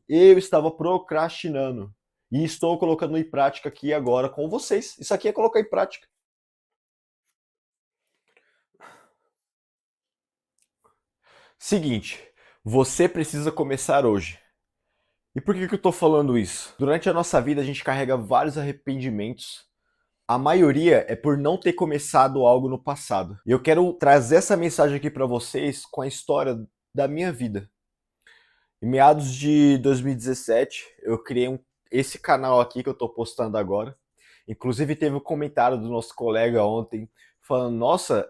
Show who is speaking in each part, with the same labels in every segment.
Speaker 1: eu estava procrastinando. E estou colocando em prática aqui agora com vocês. Isso aqui é colocar em prática. Seguinte, você precisa começar hoje. E por que eu estou falando isso? Durante a nossa vida a gente carrega vários arrependimentos. A maioria é por não ter começado algo no passado. E eu quero trazer essa mensagem aqui para vocês com a história da minha vida. Em meados de 2017, eu criei esse canal aqui que eu estou postando agora. Inclusive teve um comentário do nosso colega ontem falando: Nossa,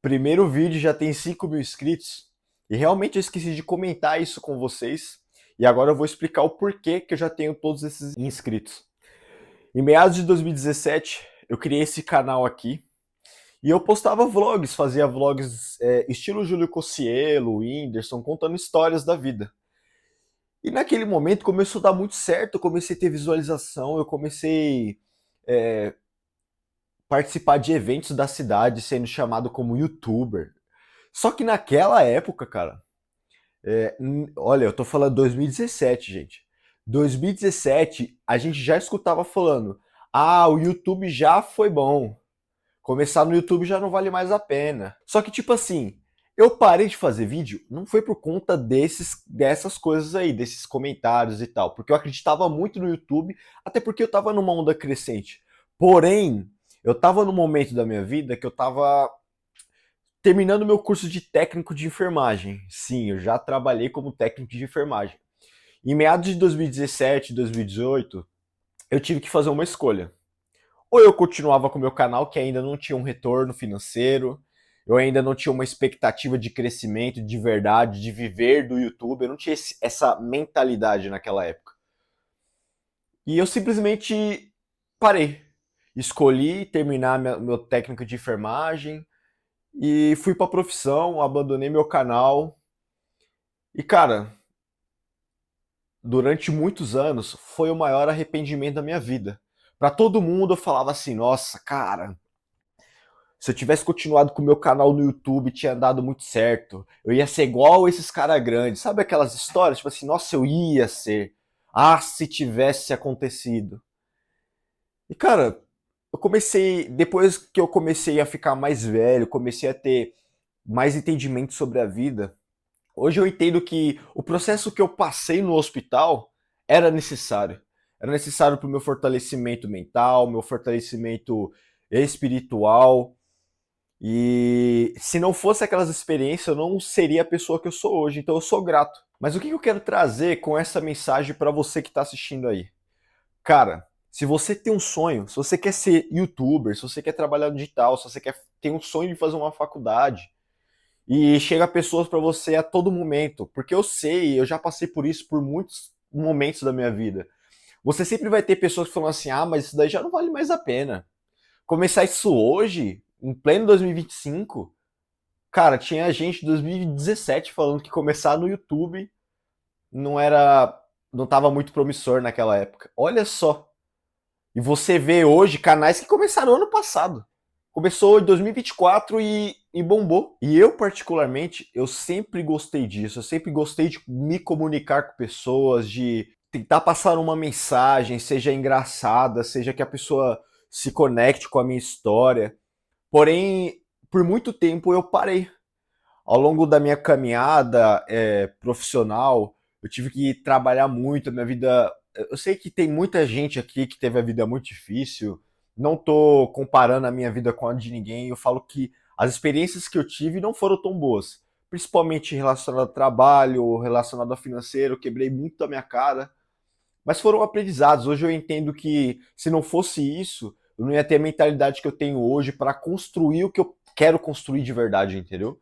Speaker 1: primeiro vídeo já tem 5 mil inscritos. E realmente eu esqueci de comentar isso com vocês. E agora eu vou explicar o porquê que eu já tenho todos esses inscritos. Em meados de 2017, eu criei esse canal aqui. E eu postava vlogs, fazia vlogs estilo Júlio Cocielo, Whindersson, contando histórias da vida. E naquele momento começou a dar muito certo, eu comecei a ter visualização, eu comecei a participar de eventos da cidade, sendo chamado como youtuber. Só que naquela época, cara, olha, eu tô falando 2017, gente. 2017, a gente já escutava falando: ah, o YouTube já foi bom. Começar no YouTube já não vale mais a pena. Só que, tipo assim, eu parei de fazer vídeo não foi por conta dessas coisas aí, desses comentários e tal, porque eu acreditava muito no YouTube, até porque eu tava numa onda crescente. Porém, eu tava num momento da minha vida que eu tava terminando meu curso de técnico de enfermagem. Sim, eu já trabalhei como técnico de enfermagem. Em meados de 2017, 2018, eu tive que fazer uma escolha. Ou eu continuava com o meu canal, que ainda não tinha um retorno financeiro, eu ainda não tinha uma expectativa de crescimento de verdade, de viver do YouTube, eu não tinha essa mentalidade naquela época. E eu simplesmente parei. Escolhi terminar meu técnico de enfermagem e fui para a profissão, abandonei meu canal. E cara, durante muitos anos foi o maior arrependimento da minha vida. Para todo mundo eu falava assim: "Nossa, cara, se eu tivesse continuado com o meu canal no YouTube, tinha dado muito certo. Eu ia ser igual esses caras grandes." Sabe aquelas histórias? Tipo assim, nossa, eu ia ser. Ah, se tivesse acontecido. E cara, depois que eu comecei a ficar mais velho, comecei a ter mais entendimento sobre a vida. Hoje eu entendo que o processo que eu passei no hospital era necessário. Era necessário para o meu fortalecimento mental, meu fortalecimento espiritual. E se não fosse aquelas experiências, eu não seria a pessoa que eu sou hoje. Então eu sou grato. Mas o que eu quero trazer com essa mensagem para você que está assistindo aí? Cara, se você tem um sonho, se você quer ser youtuber, se você quer trabalhar no digital, se você quer ter um sonho de fazer uma faculdade, e chega pessoas para você a todo momento, porque eu sei, eu já passei por isso por muitos momentos da minha vida. Você sempre vai ter pessoas que falam assim: ah, mas isso daí já não vale mais a pena. Começar isso hoje, em pleno 2025, cara, tinha gente em 2017 falando que começar no YouTube não era, não tava muito promissor naquela época. Olha só. E você vê hoje canais que começaram ano passado. Começou em 2024 e bombou. E eu, particularmente, eu sempre gostei disso. Eu sempre gostei de me comunicar com pessoas, de tentar passar uma mensagem, seja engraçada, seja que a pessoa se conecte com a minha história. Porém, por muito tempo eu parei. Ao longo da minha caminhada profissional, eu tive que trabalhar muito. A minha vida. Eu sei que tem muita gente aqui que teve a vida muito difícil. Não tô comparando a minha vida com a de ninguém. Eu falo que as experiências que eu tive não foram tão boas. Principalmente relacionado ao trabalho, relacionado ao financeiro. Eu quebrei muito a minha cara. Mas foram aprendizados. Hoje eu entendo que se não fosse isso, eu não ia ter a mentalidade que eu tenho hoje para construir o que eu quero construir de verdade, entendeu?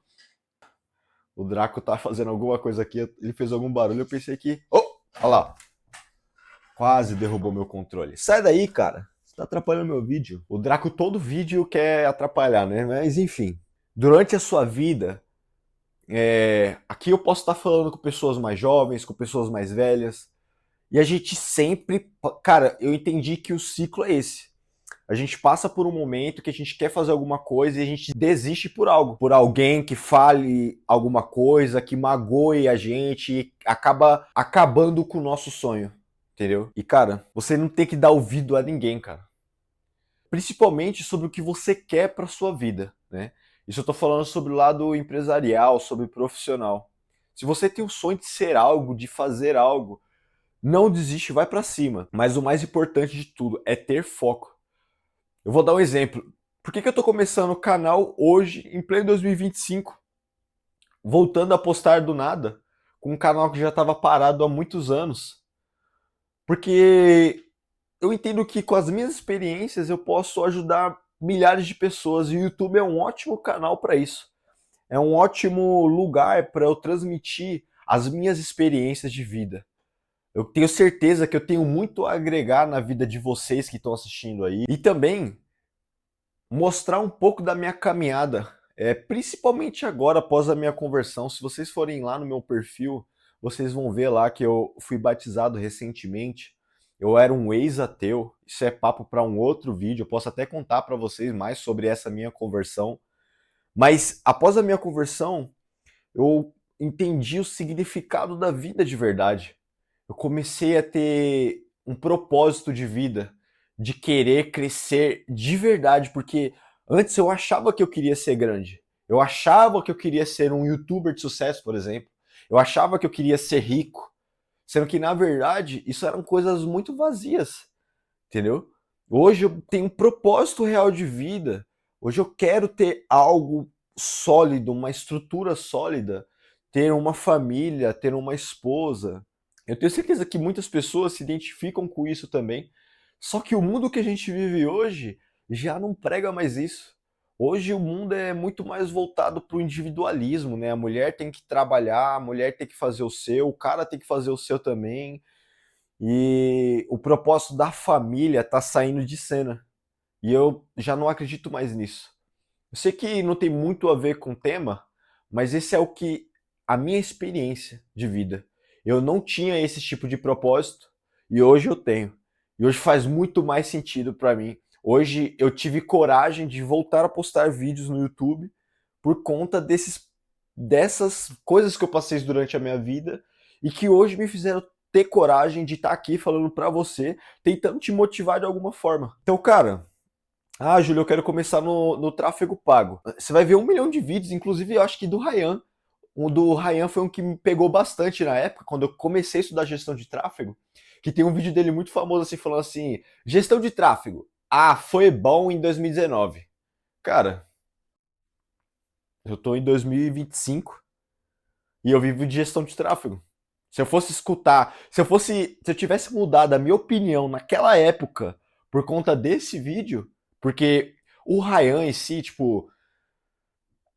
Speaker 1: O Draco tá fazendo alguma coisa aqui, ele fez algum barulho, eu pensei que. Oh! Olha lá. Quase derrubou meu controle. Sai daí, cara. Você tá atrapalhando meu vídeo. O Draco todo vídeo quer atrapalhar, né? Mas enfim. Durante a sua vida, aqui eu posso estar falando com pessoas mais jovens, com pessoas mais velhas. E a gente sempre. Cara, eu entendi que o ciclo é esse. A gente passa por um momento que a gente quer fazer alguma coisa e a gente desiste por algo. Por alguém que fale alguma coisa, que magoe a gente e acaba acabando com o nosso sonho. Entendeu? E, cara, você não tem que dar ouvido a ninguém, cara. Principalmente sobre o que você quer para sua vida, né? Isso eu tô falando sobre o lado empresarial, sobre o profissional. Se você tem o sonho de ser algo, de fazer algo, não desiste, vai para cima. Mas o mais importante de tudo é ter foco. Eu vou dar um exemplo. Por que eu tô começando o canal hoje, em pleno 2025, voltando a postar do nada, com um canal que já estava parado há muitos anos? Porque eu entendo que com as minhas experiências eu posso ajudar milhares de pessoas e o YouTube é um ótimo canal para isso. É um ótimo lugar para eu transmitir as minhas experiências de vida. Eu tenho certeza que eu tenho muito a agregar na vida de vocês que estão assistindo aí e também mostrar um pouco da minha caminhada, principalmente agora após a minha conversão. Se vocês forem lá no meu perfil, vocês vão ver lá que eu fui batizado recentemente. Eu era um ex-ateu. Isso é papo para um outro vídeo. Eu posso até contar para vocês mais sobre essa minha conversão. Mas após a minha conversão, eu entendi o significado da vida de verdade. Eu comecei a ter um propósito de vida, de querer crescer de verdade, porque antes eu achava que eu queria ser grande. Eu achava que eu queria ser um youtuber de sucesso, por exemplo. Eu achava que eu queria ser rico, sendo que na verdade isso eram coisas muito vazias, entendeu? Hoje eu tenho um propósito real de vida. Hoje eu quero ter algo sólido, uma estrutura sólida, ter uma família, ter uma esposa. Eu tenho certeza que muitas pessoas se identificam com isso também. Só que o mundo que a gente vive hoje já não prega mais isso. Hoje o mundo é muito mais voltado para o individualismo, né? A mulher tem que trabalhar, a mulher tem que fazer o seu, o cara tem que fazer o seu também. E o propósito da família tá saindo de cena. E eu já não acredito mais nisso. Eu sei que não tem muito a ver com o tema, mas esse é o que a minha experiência de vida. Eu não tinha esse tipo de propósito e hoje eu tenho. E hoje faz muito mais sentido para mim. Hoje eu tive coragem de voltar a postar vídeos no YouTube por conta dessas coisas que eu passei durante a minha vida e que hoje me fizeram ter coragem de estar aqui falando para você, tentando te motivar de alguma forma. Então, cara, Júlio, eu quero começar no tráfego pago. Você vai ver 1 milhão de vídeos, inclusive eu acho que do Ryan. O do Ryan foi um que me pegou bastante na época, quando eu comecei a estudar gestão de tráfego, que tem um vídeo dele muito famoso assim, falando assim, gestão de tráfego. Ah, foi bom em 2019. Cara, eu tô em 2025 e eu vivo de gestão de tráfego. Se eu fosse escutar, se eu tivesse mudado a minha opinião naquela época por conta desse vídeo, porque o Ryan em si, tipo,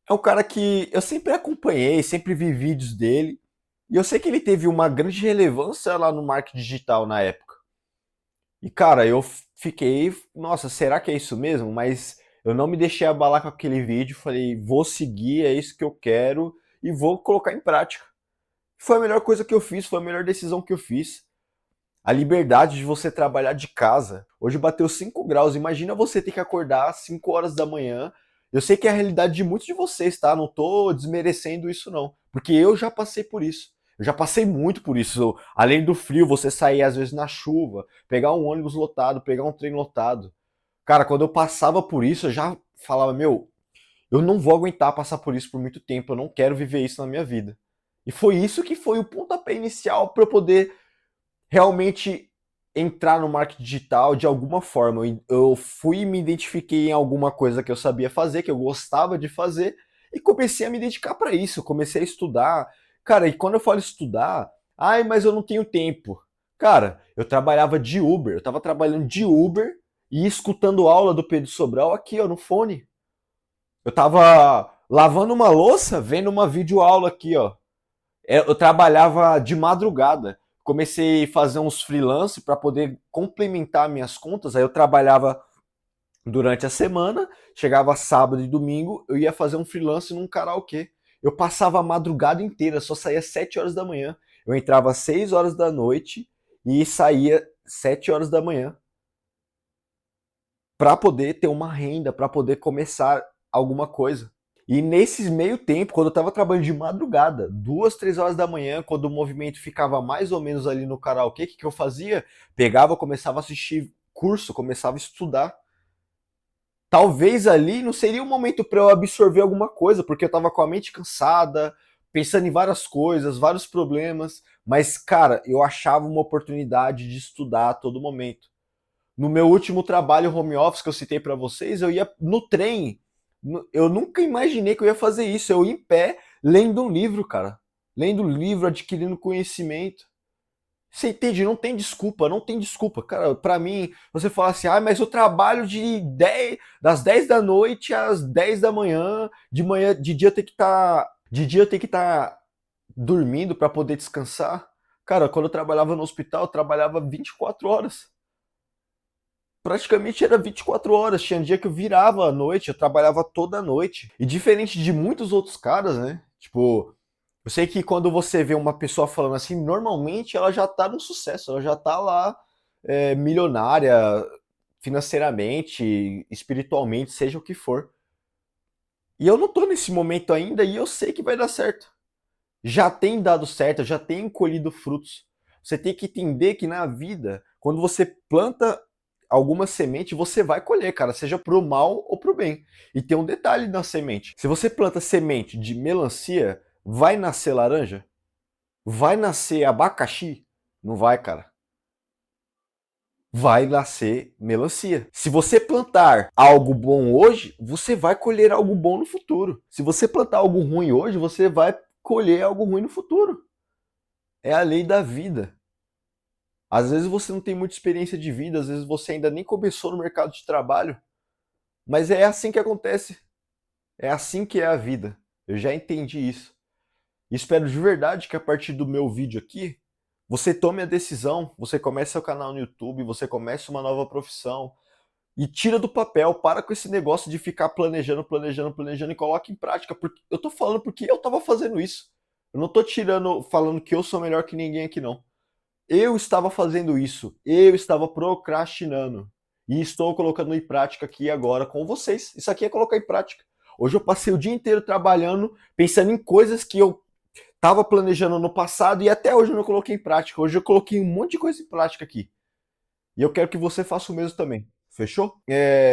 Speaker 1: é um cara que eu sempre acompanhei, sempre vi vídeos dele, e eu sei que ele teve uma grande relevância lá no marketing digital na época. E cara, eu fiquei, nossa, será que é isso mesmo? Mas eu não me deixei abalar com aquele vídeo, falei, vou seguir, é isso que eu quero e vou colocar em prática. Foi a melhor coisa que eu fiz, foi a melhor decisão que eu fiz. A liberdade de você trabalhar de casa. Hoje bateu 5 graus. Imagina você ter que acordar às 5 horas da manhã. Eu sei que é a realidade de muitos de vocês, tá? Não tô desmerecendo isso, não. Porque eu já passei por isso. Eu já passei muito por isso. Além do frio, você sair às vezes na chuva, pegar um ônibus lotado, pegar um trem lotado. Cara, quando eu passava por isso, eu já falava, meu, eu não vou aguentar passar por isso por muito tempo. Eu não quero viver isso na minha vida. E foi isso que foi o pontapé inicial para eu poder realmente entrar no marketing digital de alguma forma. Eu fui e me identifiquei em alguma coisa que eu sabia fazer, que eu gostava de fazer, e comecei a me dedicar para isso. Comecei a estudar. Cara, e quando eu falo estudar, ai, mas eu não tenho tempo. Cara, eu trabalhava de Uber, eu tava trabalhando de Uber e escutando aula do Pedro Sobral aqui, ó, no fone. Eu tava lavando uma louça, vendo uma videoaula aqui, ó. Eu trabalhava de madrugada. Comecei a fazer uns freelance para poder complementar minhas contas. Aí eu trabalhava durante a semana, chegava sábado e domingo, eu ia fazer um freelance num karaokê. Eu passava a madrugada inteira, só saía 7 horas da manhã. Eu entrava às 6 horas da noite e saía 7 horas da manhã. para poder ter uma renda, para poder começar alguma coisa. E nesses meio tempo, quando eu estava trabalhando de madrugada, 2, 3 horas da manhã, quando o movimento ficava mais ou menos ali no karaokê, o que, que eu fazia? Pegava, começava a assistir curso, começava a estudar. Talvez ali não seria o momento para eu absorver alguma coisa, porque eu estava com a mente cansada, pensando em várias coisas, vários problemas. Mas, cara, eu achava uma oportunidade de estudar a todo momento. No meu último trabalho home office que eu citei para vocês, eu ia no trem. Eu nunca imaginei que eu ia fazer isso. Eu ia em pé, lendo um livro, cara. Lendo um livro, adquirindo conhecimento. Você entende? Não tem desculpa, não tem desculpa. Cara, pra mim, você fala assim, ah, mas eu trabalho das 10 da noite às 10 da manhã, de dia eu tenho que estar, de dia eu tenho que estar dormindo para poder descansar. Cara, quando eu trabalhava no hospital, eu trabalhava 24 horas. Praticamente era 24 horas. Tinha dia que eu virava à noite, eu trabalhava toda a noite. E diferente de muitos outros caras, né? Tipo, eu sei que quando você vê uma pessoa falando assim, normalmente ela já tá no sucesso, ela já tá lá milionária financeiramente, espiritualmente, seja o que for. E eu não tô nesse momento ainda e eu sei que vai dar certo. Já tem dado certo, já tem colhido frutos. Você tem que entender que na vida, quando você planta alguma semente, você vai colher, cara, seja pro mal ou pro bem. E tem um detalhe na semente. Se você planta semente de melancia, vai nascer laranja? Vai nascer abacaxi? Não vai, cara. Vai nascer melancia. Se você plantar algo bom hoje, você vai colher algo bom no futuro. Se você plantar algo ruim hoje, você vai colher algo ruim no futuro. É a lei da vida. Às vezes você não tem muita experiência de vida, às vezes você ainda nem começou no mercado de trabalho, mas é assim que acontece. É assim que é a vida. Eu já entendi isso. E espero de verdade que a partir do meu vídeo aqui, você tome a decisão, você comece seu canal no YouTube, você comece uma nova profissão e tira do papel, para com esse negócio de ficar planejando, planejando, planejando e coloque em prática. Porque eu tô falando porque eu tava fazendo isso. Eu não tô tirando, falando que eu sou melhor que ninguém aqui não. Eu estava fazendo isso, eu estava procrastinando. E estou colocando em prática aqui agora com vocês. Isso aqui é colocar em prática. Hoje eu passei o dia inteiro trabalhando, pensando em coisas que eu estava planejando no passado e até hoje eu não coloquei em prática. Hoje eu coloquei um monte de coisa em prática aqui. E eu quero que você faça o mesmo também. Fechou?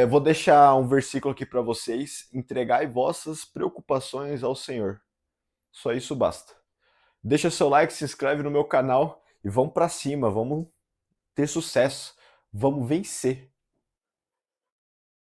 Speaker 1: Vou deixar um versículo aqui para vocês. Entregai vossas preocupações ao Senhor. Só isso basta. Deixa seu like, se inscreve no meu canal e vamos para cima, vamos ter sucesso, vamos vencer.